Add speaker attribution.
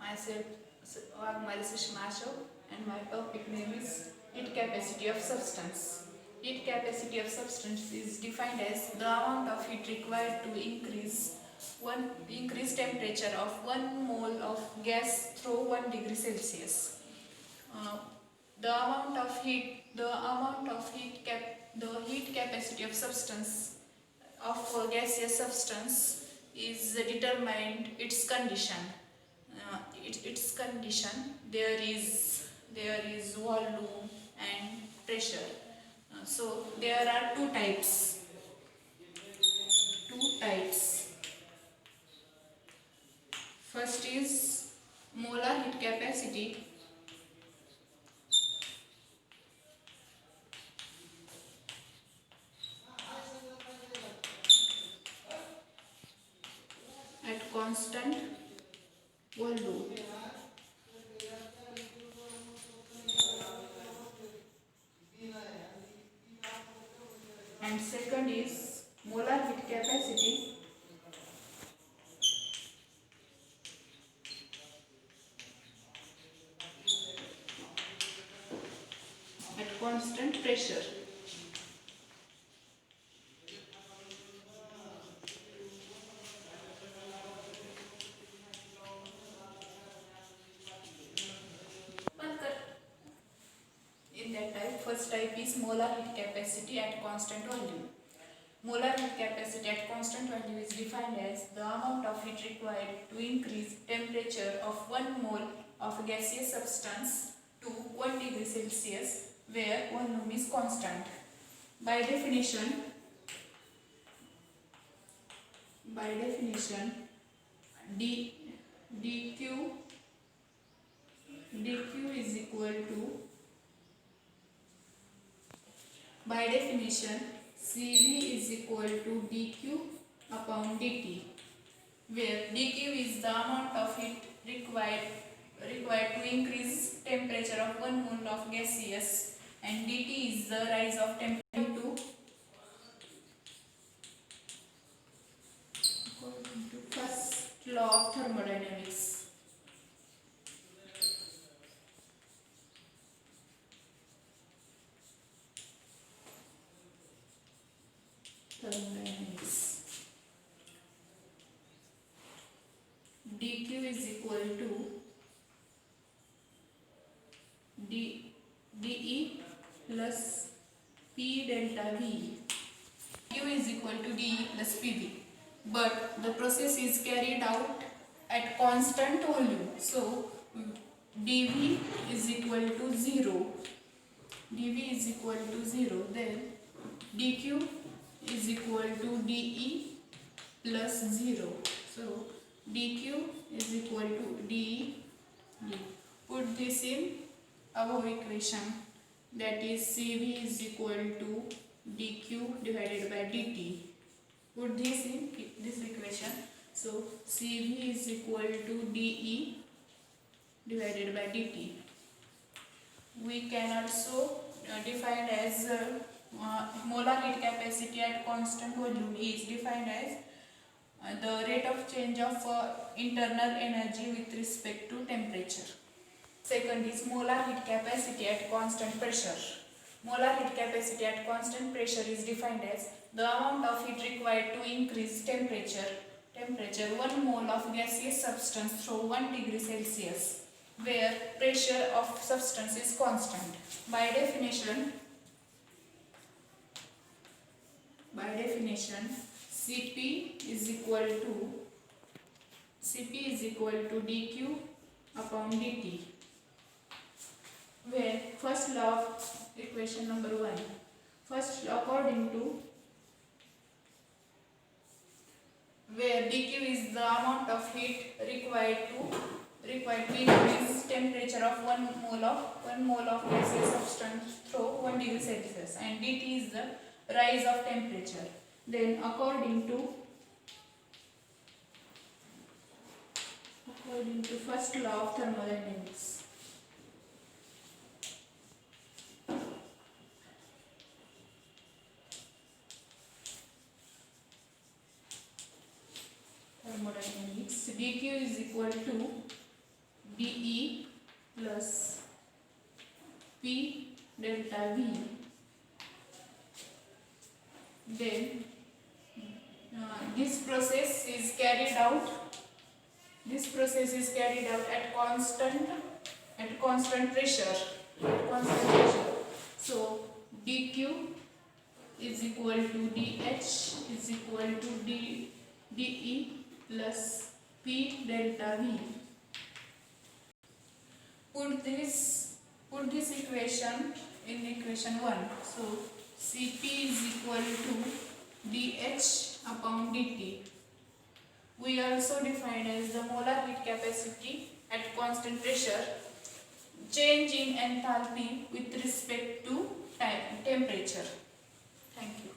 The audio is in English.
Speaker 1: myself Wagmari Sushma, and my topic name is heat capacity of substance. Heat capacity of substance is defined as the amount of heat required to increase temperature of 1 mole of gas through 1 degree Celsius. Uh, the heat capacity of substance of a gaseous substance is determined its condition. Its condition there is volume and pressure. So there are two types. Two types. First is molar heat capacity. At constant volume. And second is molar heat capacity at constant pressure. In that type, first type is molar heat capacity at constant volume. Molar heat capacity at constant value is defined as the amount of heat required to increase temperature of 1 mole of gaseous substance to 1 degree Celsius, where volume is constant. By definition, d dq is equal to, by definition, Cv is equal to dq upon dt, where dq is the amount of heat required to increase temperature of 1 mole of gaseous, and dt is the rise of temperature according to first law of thermodynamics. dq is equal to dE plus P delta V. Q is equal to dE plus PV. But the process is carried out at constant volume. So dV is equal to 0. dV is equal to 0. Then dQ is equal to dE plus 0. So dQ is equal to dE. Put this in above equation, that is Cv is equal to dQ divided by dt. Put this in this equation. So Cv is equal to dE divided by dt. We can also define as molar heat capacity at constant volume is defined as the rate of change of internal energy with respect to temperature. Second is molar heat capacity at constant pressure. Molar heat capacity at constant pressure is defined as the amount of heat required to increase temperature 1 mole of gaseous substance through 1 degree Celsius, where pressure of substance is constant. By definition, Cp is equal to dQ upon dt, where first law of equation number 1, first law according to, where dQ is the amount of heat required to increase temperature of 1 mole of gaseous substance through 1 degree Celsius, and dt is the rise of temperature. Then according to first law of thermodynamics, dQ is equal to dE plus P delta V. Then this process is carried out at constant pressure. So dq is equal to dH is equal to dE plus P delta V. Put this equation in equation 1. So Cp is equal to dH upon dt. We also define as the molar heat capacity at constant pressure, change in enthalpy with respect to temperature. Thank you.